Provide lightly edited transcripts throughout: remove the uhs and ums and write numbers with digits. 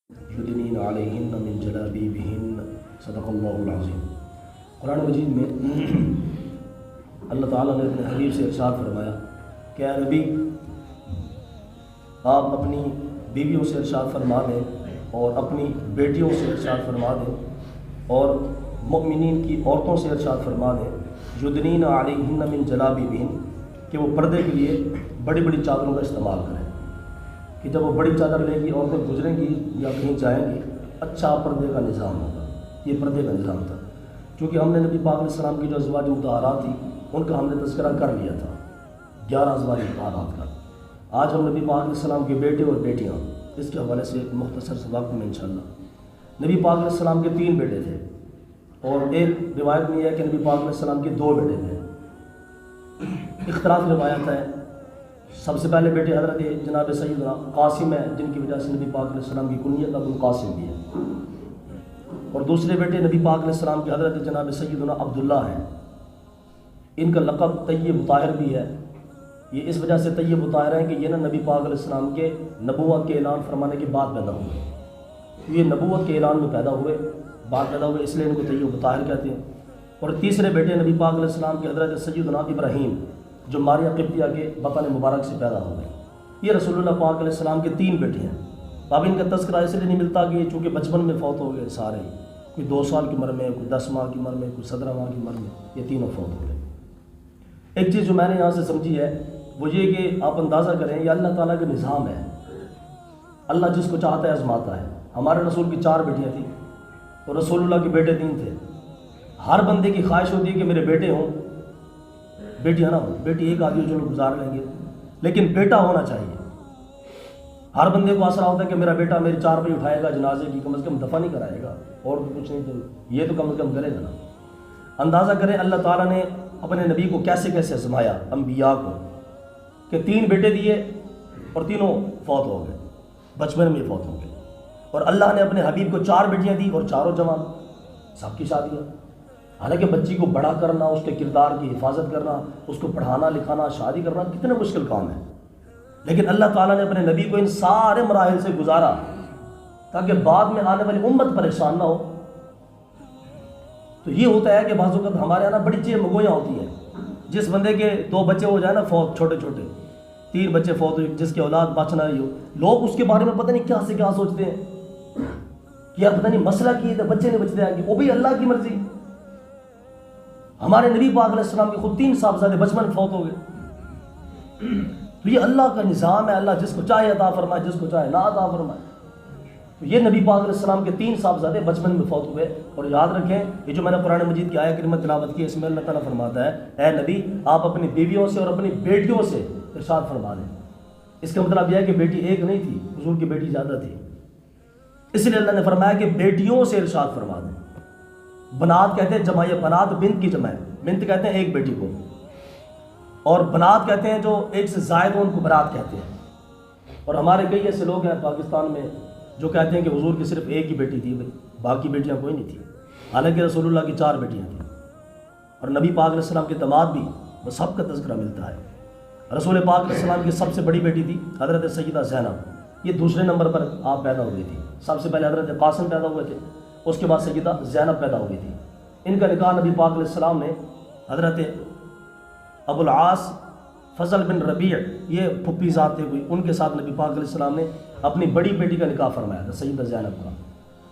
یدنین علیہن من جلابیبہن صدق اللہ العظیم۔ قرآن مجید میں اللہ تعالیٰ نے اپنے حبیب سے ارشاد فرمایا کہ اے نبی آپ اپنی بیویوں سے ارشاد فرما دیں اور اپنی بیٹیوں سے ارشاد فرما دیں اور مؤمنین کی عورتوں سے ارشاد فرما دیں یدنین علیہن من جلابیبہن کہ وہ پردے کے لیے بڑی بڑی چادروں کا استعمال کریں، کہ جب وہ بڑی چادر لے گی عورتیں گزریں گی یا کہیں جائیں گی اچھا پردے کا نظام ہوگا۔ یہ پردے کا نظام تھا، کیونکہ ہم نے نبی پاک علیہ السلام کی جو ازواج مطہرات تھی ان کا ہم نے تذکرہ کر لیا تھا، 11 ازواج مطہرات کا۔ آج ہم نبی پاک علیہ السلام کے بیٹے اور بیٹیاں اس کے حوالے سے مختصر سے وقت میں انشاءاللہ۔ نبی پاک علیہ السلام کے 3 بیٹے تھے اور ایک روایت میں یہ ہے کہ نبی پاک علیہ السلام کے 2 بیٹے تھے، اختلاف روایت ہے۔ سب سے پہلے بیٹے حضرت جناب سیدنا قاسم ہیں، جن کی وجہ سے نبی پاک علیہ السلام کی کنیت ابو القاسم بھی ہے، اور دوسرے بیٹے نبی پاک علیہ السلام کے حضرت جناب سیدنا عبداللہ ہیں۔ ان کا لقب طیب طاہر بھی ہے، یہ اس وجہ سے طیب طاہر ہیں کہ یہ نبی پاک علیہ السلام کے نبوت کے اعلان فرمانے کے بعد پیدا ہوئے، یہ نبوت کے اعلان میں پیدا ہوئے، بعد پیدا ہوئے، اس لیے ان کو طیب طاہر کہتے ہیں۔ اور تیسرے بیٹے نبی پاک علیہ السلام کے حضرت سیدنا ابراہیم جو ماریہ قبطیہ کے بطن مبارک سے پیدا ہوئے۔ یہ رسول اللہ پاک علیہ السلام کے 3 بیٹے ہیں۔ اب ان کا تذکرہ اس لیے نہیں ملتا کہ چونکہ بچپن میں فوت ہو گئے سارے، کوئی 2 سال کی عمر میں، کوئی 10 ماہ کی عمر میں، کوئی 17 ماہ کی عمر میں، یہ تینوں فوت ہو گئے۔ ایک چیز جو میں نے یہاں سے سمجھی ہے وہ یہ کہ آپ اندازہ کریں یہ اللہ تعالیٰ کا نظام ہے، اللہ جس کو چاہتا ہے آزماتا ہے۔ ہمارے رسول کی 4 بیٹیاں تھیں اور رسول اللہ کے بیٹے 3 تھے۔ ہر بندے کی خواہش ہوتی ہے کہ میرے بیٹے ہوں، بیٹیاں نہ ہوں، بیٹی ایک آدھی جو لوگ گزار لیں گے، لیکن بیٹا ہونا چاہیے۔ ہر بندے کو آسرا ہوتا ہے کہ میرا بیٹا میری 4 پہ اٹھائے گا، جنازے کی کم از کم دفن نہیں کرائے گا، اور کچھ نہیں تو یہ تو کم از کم کرے گا نا۔ اندازہ کریں اللہ تعالیٰ نے اپنے نبی کو کیسے کیسے آزمایا، انبیاء کو، کہ 3 بیٹے دیے اور تینوں فوت ہو گئے، بچپن میں فوت ہو گئے، اور اللہ نے اپنے حبیب کو 4 بیٹیاں دی اور چاروں جوان، سب کی شادیاں۔ حالانکہ بچی کو بڑا کرنا، اس کے کردار کی حفاظت کرنا، اس کو پڑھانا لکھانا، شادی کرنا کتنا مشکل کام ہے، لیکن اللہ تعالیٰ نے اپنے نبی کو ان سارے مراحل سے گزارا تاکہ بعد میں آنے والی امت پریشان نہ ہو۔ تو یہ ہوتا ہے کہ بعض اوقات ہمارے یہاں بڑی چیزیں مگویاں ہوتی ہیں، جس بندے کے 2 بچے ہو جائے نا فوت، چھوٹے چھوٹے 3 بچے فوت ہوئے، جس کی اولاد بچ نہ رہی ہو، لوگ اس کے بارے میں پتہ نہیں کیا سے کیا سوچتے ہیں کہ یار پتہ نہیں مسئلہ کی ہے، بچے نہیں بچتے آگے، وہ بھی اللہ کی مرضی۔ ہمارے نبی پاک علیہ السلام کے خود 3 صاحبزادے بچپن میں فوت ہو گئے۔ تو یہ اللہ کا نظام ہے، اللہ جس کو چاہے عطا فرمائے، جس کو چاہے نہ عطا فرمائے۔ تو یہ نبی پاک علیہ السلام کے 3 صاحبزادے بچپن میں فوت ہوئے، اور یاد رکھیں یہ جو میں نے قرآن مجید کی آیت کریمہ تلاوت کی، اس میں اللہ تعالیٰ فرماتا ہے اے نبی آپ اپنی بیویوں سے اور اپنی بیٹیوں سے ارشاد فرما دیں۔ اس کا مطلب یہ ہے کہ بیٹی ایک نہیں تھی، حضور کی بیٹی زیادہ تھی، اس لیے اللہ نے فرمایا کہ بیٹیوں سے ارشاد فرما دیں۔ بنات کہتے ہیں جمع، یہ بنات بنت کی جمع ہے، بنت کہتے ہیں ایک بیٹی کو، اور بنات کہتے ہیں جو ایک سے زائد ہو ان کو برات کہتے ہیں۔ اور ہمارے کئی ایسے لوگ ہیں پاکستان میں جو کہتے ہیں کہ حضور کی صرف ایک ہی بیٹی تھی، باقی بیٹیاں کوئی نہیں تھی، حالانکہ رسول اللہ کی 4 بیٹیاں تھیں، اور نبی پاک علیہ السلام کے داماد بھی وہ سب کا تذکرہ ملتا ہے۔ رسول پاک علیہ السلام کی سب سے بڑی بیٹی تھی حضرت سیدہ زینب، یہ دوسرے نمبر پر آپ پیدا ہوئی تھی۔ سب سے پہلے حضرت قاسم پیدا ہوئے تھے، اس کے بعد سیدہ زینب پیدا ہوئی تھی۔ ان کا نکاح نبی پاک علیہ السلام نے حضرت ابو العاص فضل بن ربیع، یہ پھپھی ذات تھے کوئی، ان کے ساتھ نبی پاک علیہ السلام نے اپنی بڑی بیٹی کا نکاح فرمایا تھا سیدہ زینب کا،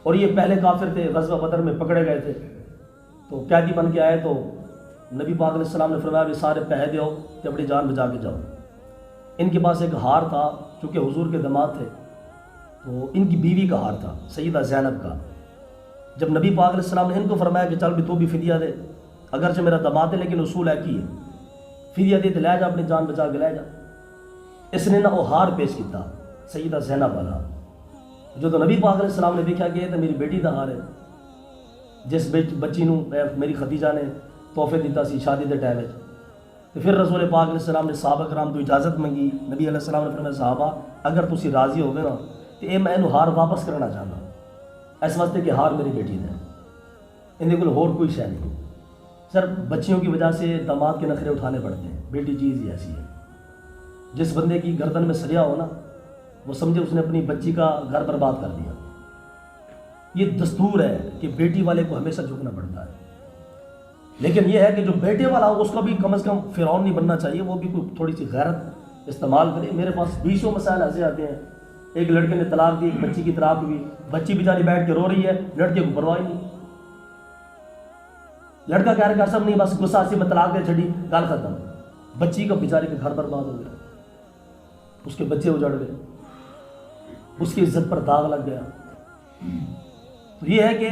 اور یہ پہلے کافر تھے، غزوہ بدر میں پکڑے گئے تھے، تو قیدی بن کے آئے، تو نبی پاک علیہ السلام نے فرمایا بھی سارے پہے دیو کہ اپنی جان بچا کے جاؤ۔ ان کے پاس ایک ہار تھا، چونکہ حضور کے داماد تھے تو ان کی بیوی کا ہار تھا سیدہ زینب کا۔ جب نبی پاک علیہ السلام نے ان کو فرمایا کہ چل بھی تو بھی فدیہ دے، اگرچہ میرا داماد ہے لیکن اصول ہے کی ہے، فدیہ دے تو لے جا، اپنی جان بچا کے لے جا۔ اس نے نہ وہ ہار پیش کیتا سیدہ زینب والا، جو تو نبی پاک علیہ السلام نے دیکھا کہ یہ تو میری بیٹی دا ہار ہے، جس بچی نو میری خدیجہ نے تحفے دیتا سی شادی دے ٹائم۔ تو پھر رسول پاک علیہ السلام نے صحابہ کرام تو اجازت منگی، نبی علیہ السلام نے فرمایا صحابہ اگر تسی راضی ہو گئے نا تو یہ میں ہار واپس کرنا چاہتا، اس واسطے کہ ہار میری بیٹی نے، اندے کو اور کوئی شے نہیں۔ سر بچیوں کی وجہ سے داماد کے نخرے اٹھانے پڑتے ہیں، بیٹی چیز ہی ایسی ہے، جس بندے کی گردن میں سجا ہو نا وہ سمجھے اس نے اپنی بچی کا گھر برباد کر دیا۔ یہ دستور ہے کہ بیٹی والے کو ہمیشہ جھکنا پڑتا ہے، لیکن یہ ہے کہ جو بیٹے والا ہو اس کا بھی کم از کم فرعون نہیں بننا چاہیے، وہ بھی کوئی تھوڑی سی غیرت استعمال کرے۔ میرے پاس 20 مسائل ایسے آتے ہیں، ایک لڑکے نے طلاق دی، ایک بچی کی طلاق ہوئی، بچی بیچاری بیٹھ کے رو رہی ہے، لڑکے کو پرواہ نہیں، لڑکا کہہ رہا کہ سب نہیں بس غصہ سے میں طلاق دے چھڑی، گال ختم، بچی کا بیچاری کا گھر برباد ہو گیا، اس کے بچے اجڑ گئے، اس کی عزت پر داغ لگ گیا۔ تو یہ ہے کہ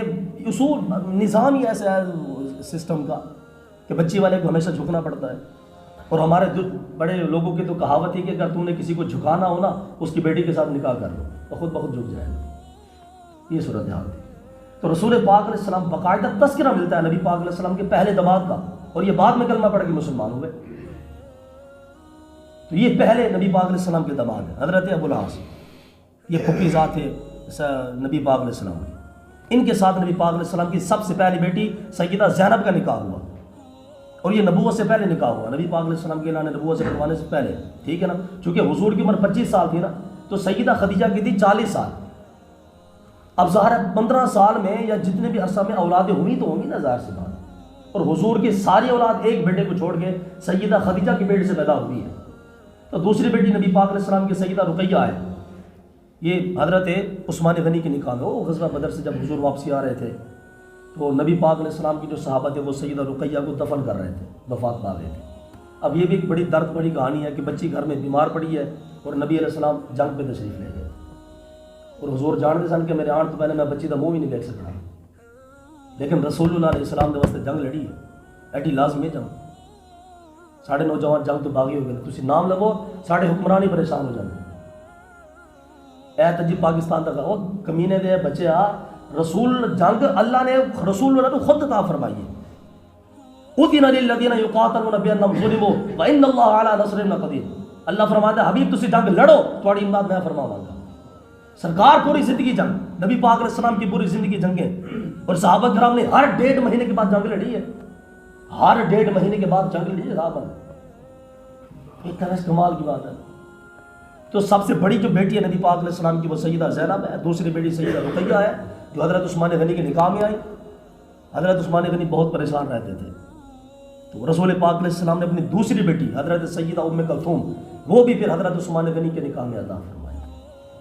اصول نظام ہی ایسا ہے سسٹم کا کہ بچی والے کو ہمیشہ جھکنا پڑتا ہے۔ اور ہمارے جو بڑے لوگوں کی تو کہاوت ہے کہ اگر تم نے کسی کو جھکانا ہو نا اس کی بیٹی کے ساتھ نکاح کر لو تو خود بخود جھک جائے گا، یہ صورتحال تھی۔ تو رسول پاک علیہ السلام باقاعدہ تذکرہ ملتا ہے نبی پاک علیہ السلام کے پہلے داماد کا، اور یہ بعد میں کلمہ پڑھ کے مسلمان ہوئے۔ تو یہ پہلے نبی پاک علیہ السلام کے داماد ہیں حضرت ابو العاص، یہ پھوپھی ذات ہے نبی پاک علیہ السلام کی۔ ان کے ساتھ نبی پاک علیہ السلام کی سب سے پہلی بیٹی سیدہ زینب کا نکاح ہوا، اور یہ نبوت سے پہلے نکاح ہوا، نبی پاک علیہ السلام کے اعلان نبوت سے کروانے سے پہلے، ٹھیک ہے نا، چونکہ حضور کی عمر 25 سال تھی نا، تو سیدہ خدیجہ کی تھی 40 سال۔ اب ظاہر ہے 15 سال میں یا جتنے بھی عرصہ میں اولادیں ہوئی تو ہوں گی نا، ظاہر سی بات، اور حضور کی ساری اولاد ایک بیٹے کو چھوڑ کے سیدہ خدیجہ کی بیٹے سے پیدا ہوئی ہے، تو دوسری بیٹی نبی پاک علیہ السلام کی سیدہ رقیہ ہے، یہ حضرت عثمان غنی کے نکاح میں، وہ غزوہ بدر سے جب حضور واپسی آ رہے تھے تو نبی پاک علیہ السلام کی جو صحابہ تھے وہ سیدہ رقیہ کو دفن کر رہے تھے، وفات پا گئے تھے۔ اب یہ بھی ایک بڑی درد بڑی کہانی ہے کہ بچی گھر میں بیمار پڑی ہے اور نبی علیہ السلام جنگ پہ تشریف لے گئے، اور حضور جانتے سن کہ میرے آن تو پہلے میں بچی کا منہ بھی نہیں دیکھ سکتا، لیکن رسول اللہ علیہ السلام نے واسطے جنگ لڑی ہے، ایٹی لازمی جنگ، ساڑھے نوجوان جنگ تو باغی ہو گئے، تسی نام لگو ساڑھے حکمرانی پریشان ہو جاتے اے تجی پاکستان تک وہ کمینے دے بچے آ، رسول جنگ اللہ نے رسول اللہ نے خود عطا فرمائی ہے، اذن للذین یقاتلون بانہم ظلموا وان اللہ علی نصرہم لقدیر۔ اللہ فرماتا ہے حبیب تسی جنگ لڑو تھوڑی امداد میں فرماواں گا۔ سرکار پوری زندگی جنگ، نبی پاک علیہ السلام کی پوری زندگی جنگیں، اور صحابہ کرام نے ہر 1.5 مہینے کے بعد جنگ لڑی ہے، ہر 1.5 مہینے کے بعد جنگ لڑی ہے صحابہ نے، ایک طرح سے کمال کی بات ہے۔ تو سب سے بڑی جو بیٹی ہے نبی پاک علیہ السلام کی وہ سیدہ زینب ہے، دوسری بیٹی سیدہ رقیہ ہے جو حضرت عثمان غنی کے نکاح میں آئی۔ حضرت عثمان غنی بہت پریشان رہتے تھے، تو رسول پاک علیہ السلام نے اپنی دوسری بیٹی حضرت سیدہ ام کلثوم وہ بھی پھر حضرت عثمان غنی کے نکاح میں عطا فرمائی۔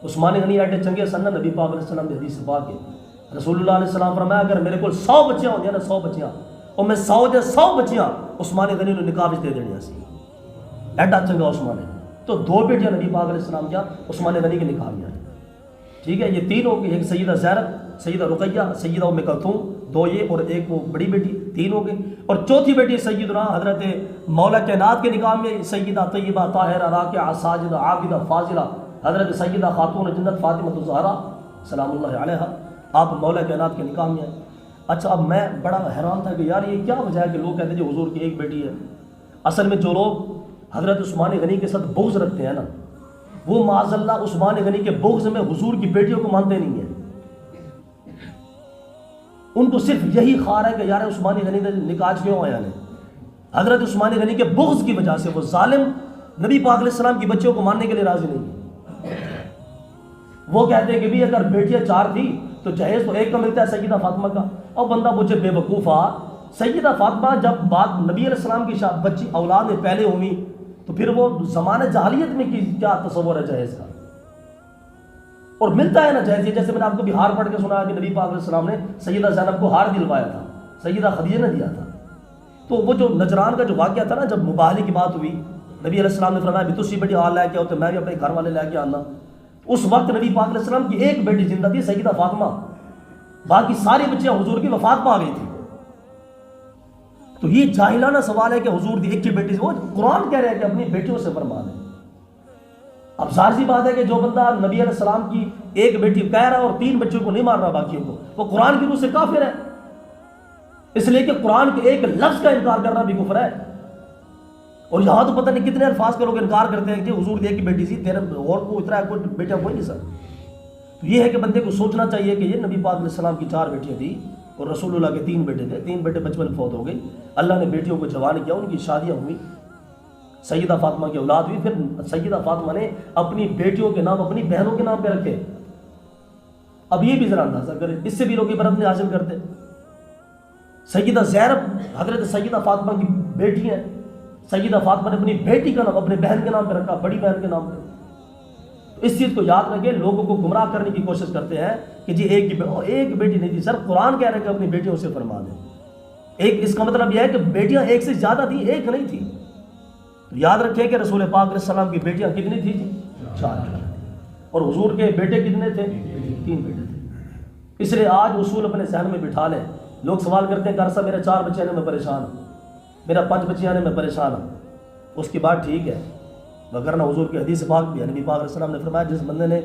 عثمان غنی ایڈے چنگے سن نبی پاک علیہ السلام نے حدیث پاک ہے، رسول اللہ علیہ السلام فرمایا اگر میرے کو 100 بچیاں ہوندیاں نا 100 بچیاں، اور میں 100 بچیاں عثمان غنی نے نکاح وچ دے دینیاں سی، ایڈا چنگا عثمان غنی۔ تو 2 بیٹیاں نبی پاک علیہ السلام کیا عثمان غنی کے نکاح میں آئی، ٹھیک ہے، یہ 3 ہو گئی، ایک سیدہ زینب، سیدہ رقیہ، سیدہ ام کلثوم، 2 یہ اور ایک وہ بڑی بیٹی، 3 ہو گئی، اور چوتھی بیٹی سیدنا حضرت مولا کائنات کے نکاح میں سیدہ طیبہ طاہرہ راکعہ ساجدہ عابدہ فاضلہ حضرت سیدہ خاتون جنت فاطمہ الزہرا سلام اللہ علیہا، آپ مولا کائنات کے نکاح میں آئے۔ اچھا اب میں بڑا حیران تھا کہ یار یہ کیا وجہ ہے کہ لوگ کہتے ہیں جو حضور کی ایک بیٹی ہے، اصل میں جو لوگ حضرت عثمان غنی کے ساتھ بغض رکھتے ہیں نا وہ معاذ اللہ عثمان غنی کے بغض میں حضور کی بیٹیوں کو مانتے نہیں ہیں، ان کو صرف یہی خار ہے کہ یار عثمان غنی نے نکاح کیوں آیا نے، حضرت عثمان غنی کے بغض کی وجہ سے وہ ظالم نبی پاک علیہ السلام کی بچیوں کو ماننے کے لیے راضی نہیں ہے۔ وہ کہتے ہیں کہ بھی اگر بیٹیاں 4 تھی تو جہیز تو ایک کا ملتا ہے سیدہ فاطمہ کا، اور بندہ مجھے بے وقوفا، سیدہ فاطمہ جب بات نبی علیہ السلام کی بچی اولاد میں پہلے ہوئی تو پھر وہ زمانہ جاہلیت میں کیا تصور ہے جہیز کا، اور ملتا ہے نا جہیز، جیسے میں نے آپ کو بھی ہار پڑھ کے سنا کہ نبی پاک علیہ السلام نے سیدہ زینب کو ہار دلوایا تھا، سیدہ خدیجہ نے دیا تھا۔ تو وہ جو نجران کا جو واقعہ تھا نا، جب مباہلے کی بات ہوئی نبی علیہ السلام نے فرمایا بھی تسی بڑی آل لے کے آؤ تو میں بھی اپنے گھر والے لے کے آنا، اس وقت نبی پاک علیہ السلام کی ایک بیٹی زندہ تھی سیدہ فاطمہ، باقی ساری بچیاں حضور کی وفات پا گئی تھی۔ تو یہ جاہلانہ سوال ہے کہ حضور دی ایک ہی بیٹی سے، وہ قرآن کہہ رہا ہے کہ اپنی بیٹیوں سے فرمان ہے۔ اب ظاہر سی بات ہے کہ جو بندہ نبی علیہ السلام کی ایک بیٹی کہہ رہا ہے اور 3 بچوں کو نہیں مار رہا باقیوں کو، وہ قرآن کی روح سے کافر ہے، اس لیے کہ قرآن کے ایک لفظ کا انکار کرنا بھی کفر ہے۔ اور یہاں تو پتہ نہیں کتنے الفاظ کا لوگ انکار کرتے ہیں کہ حضور دی ایک ہی بیٹی سی، تیرے اور کو اتنا ہے کوئی بیٹا کوئی نہیں سر۔ تو یہ ہے کہ بندے کو سوچنا چاہیے کہ یہ نبی پاک علیہ السلام کی 4 بیٹیاں تھیں اور رسول اللہ کے 3 بیٹے تھے، 3 بیٹے بچپن میں فوت ہو گئے، اللہ نے بیٹیوں کو جوان کیا، ان کی شادیاں ہوئی، سیدہ فاطمہ کی اولاد ہوئی، پھر سیدہ فاطمہ نے اپنی بیٹیوں کے نام اپنی بہنوں کے نام پہ رکھے۔ اب یہ بھی ذرا اندازہ کریں، اس سے بھی لوگ عبرت نہیں حاصل کرتے. سیدہ زینب حضرت سیدہ فاطمہ کی بیٹی ہیں. سیدہ فاطمہ نے اپنی بیٹی کا نام اپنے بہن کے نام پہ رکھا، بڑی بہن کے نام پہ. تو اس چیز کو یاد رکھیں، لوگوں کو گمراہ کرنے کی کوشش کرتے ہیں کہ جی ایک بیٹی نہیں تھی. سر قرآن کہہ رہے ہیں کہ اپنی بیٹیوں سے فرما دیں. ایک اس کا مطلب یہ ہے کہ بیٹیاں ایک سے زیادہ تھیں، ایک نہیں تھی. تو یاد رکھیں کہ رسول پاک علیہ السلام کی بیٹیاں کتنی تھیں؟ 4. اور حضور کے بیٹے کتنے تھے؟ 3 بیٹے تھے. اس لیے آج اصول اپنے ذہن میں بٹھا لیں. لوگ سوال کرتے ہیں کہ عرصہ میرے 4 بچے آنے میں پریشان ہوں، میرا 5 بچے آنے میں پریشان ہوں. اس کی بات ٹھیک ہے، مگر نہ حضور کی حدیث پاک بھی نبی پاک علیہ السلام نے فرمایا جس بندے نے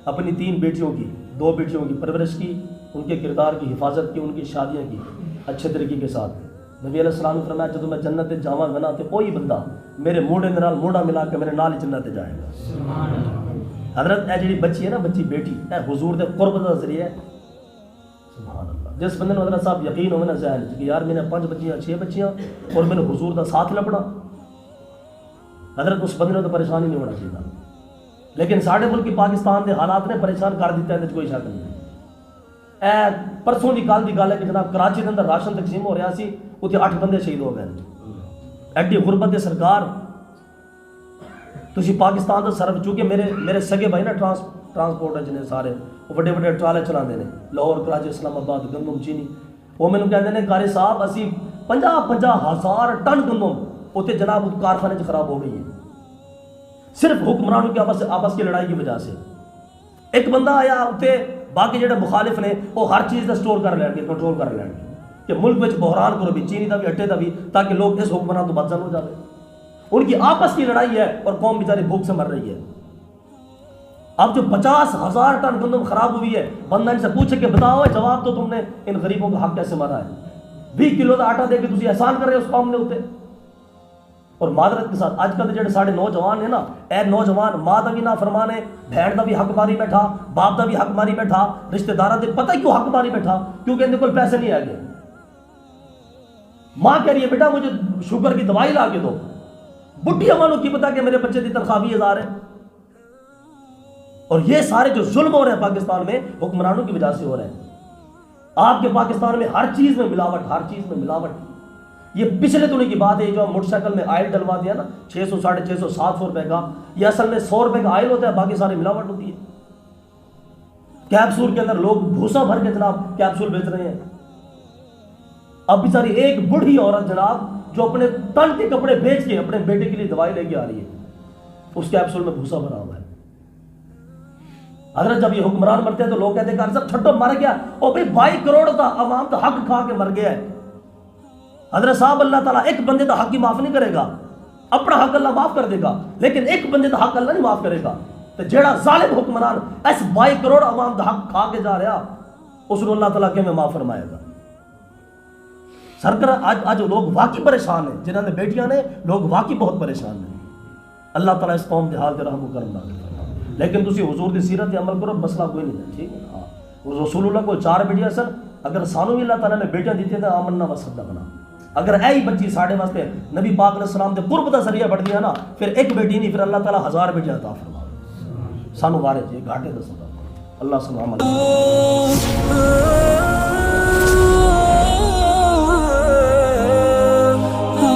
اپنی 3 بیٹیوں کی 2 بیٹیوں کی پرورش کی، ان کے کردار کی حفاظت کی، ان کی شادیاں کی اچھے طریقے کے ساتھ، نبی علیہ السلام نے فرمایا جب میں جنت جاواں گا نا تو کوئی بندہ میرے موڑے نال موڑا ملا کے میرے نال جنت جائے گا. حضرت اے جڑی بچی ہے نا، بچی بیٹی اے حضور دے قرب دا ذریعہ ہے. سبحان اللہ. جس بندے نے حضرت صاحب یقین ہوگا نا ذہن کہ یار میں نے 5 بچیاں 6 بچیاں اور میں نے حضور دا ساتھ لبنا، حضرت اس بندے نے تو پریشان ہی نہیں ہونا چاہیے. لیکن ساڈے ملک پاکستان دے حالات نے پریشان کر دیتا ہے، کوئی شک نہیں. پرسوں کی کل کی گل ہے کہ جناب کراچی کے اندر راشن تقسیم ہو رہا سی، اتنے 8 بندے شہید ہو گئے. ایڈی غربت ہے سرکار. تسی پاکستان کا سرف، چونکہ میرے سگے بھائی نا ٹرانسپورٹ جنے سارے وہ بڑے بڑے ٹرالے چلاتے ہیں، لاہور کراچی اسلام آباد گندم چینی. وہ مینوں کہتے ہیں قاری صاحب اسی 50,000 ٹن گندم اتنے جناب کارخانے خراب ہو گئی ہے، صرف حکمرانوں کی آپس کی لڑائی کی وجہ سے. ایک بندہ آیا اتنے، باقی جڑے مخالف نے وہ ہر چیز کا سٹور کر لیں گے، کنٹرول کر لیں گے کہ ملک میں بحران کرو بھی، چینی کا بھی اٹے کا بھی، تاکہ لوگ اس حکمران تو بدزن ہو جائے. ان کی آپس کی لڑائی ہے اور قوم بیچاری بھوک سے مر رہی ہے. اب جو 50,000 ٹن گندم خراب ہوئی ہے، بندہ ان سے پوچھے کہ بتاؤ جواب تو تم نے ان غریبوں کا حق کیسے مارا ہے؟ 20 کلو کا آٹا دے کے تسی احسان کر رہے ہو اس قوم نے ہوتے. اور معذرت کے ساتھ آج کل جڑے سارے نوجوان ہیں نا، اے نوجوان ماں دا بھی نہ فرمانے، بہن دا بھی حق ماری بیٹھا، باپ دا بھی حق ماری بیٹھا، رشتہ داراں دے پتہ کیوں حق ماری بیٹھا؟ کیونکہ ان کے پیسے نہیں آ گئے. ماں کہہ رہی ہے بیٹا مجھے شوگر کی دوائی لا کے دو، بڈھی اماں کی پتا کہ میرے بچے کی تنخواہ 20,000 ہے. اور یہ سارے جو ظلم ہو رہے ہیں پاکستان میں حکمرانوں کی وجہ سے ہو رہے ہیں. آپ کے پاکستان میں ہر چیز میں ملاوٹ، ہر چیز میں ملاوٹ. یہ پچھلے دنوں کی بات ہے، جو موٹر سائیکل میں آئل ڈلوا دیا نا 600 650 700 روپے کا، یہ اصل میں 100 روپے کا آئل ہوتا ہے، باقی ساری ملاوٹ ہوتی ہے. کیپسول کے اندر لوگ بھوسا بھر کے جناب کیپسول بیچ رہے ہیں. اب بیچاری ایک بوڑھی عورت جناب جو اپنے تن کے کپڑے بیچ کے اپنے بیٹے کے لیے دوائی لے کے آ رہی ہے، اس کیپسول میں بھوسا بھرا ہوا ہے. حضرت جب یہ حکمران مرتے ہیں تو لوگ کہتے ہیں کہ سب چھٹو مر گیا، اور بھائی 22 کروڑ کا عوام تو حق کھا کے مر گیا ہے. حضرت صاحب اللہ تعالیٰ ایک بندے کا حق ہی معاف نہیں کرے گا، اپنا حق اللہ معاف کر دے گا، لیکن ایک بندے کا حق اللہ نہیں معاف کرے گا. تو جیڑا ظالم حکمران اس 22 کروڑ عوام کا حق کھا کے جا رہا، اس کو اللہ تعالیٰ میں معاف فرمائے گا. سرکار آج لوگ واقعی پریشان ہیں، جنہوں نے بیٹیاں نے، لوگ واقعی بہت پریشان ہیں. اللہ تعالیٰ اس قوم کے حال کے رحم و کرم نازل فرمائے. لیکن تسی حضور کی سیرت عمل کرو، مسئلہ کوئی نہیں ہے. ٹھیک ہے، ہاں رسول اللہ کو 4 بیٹیاں سر، اگر سانو بھی اللہ تعالیٰ نے بیٹیاں دیتی ہیں تو آمنا وصدقنا. اگر ایہی بچی ساڑھے واسطے نبی پاک علیہ السلام دے قرب دا ذریعہ بڑھ دیا نا، پھر ایک بیٹی نہیں، پھر اللہ تعالیٰ 1000 بیٹیاں عطا فرمائے. سانو وارث یہ گھاٹے دا سبب. اللہ سبحانہ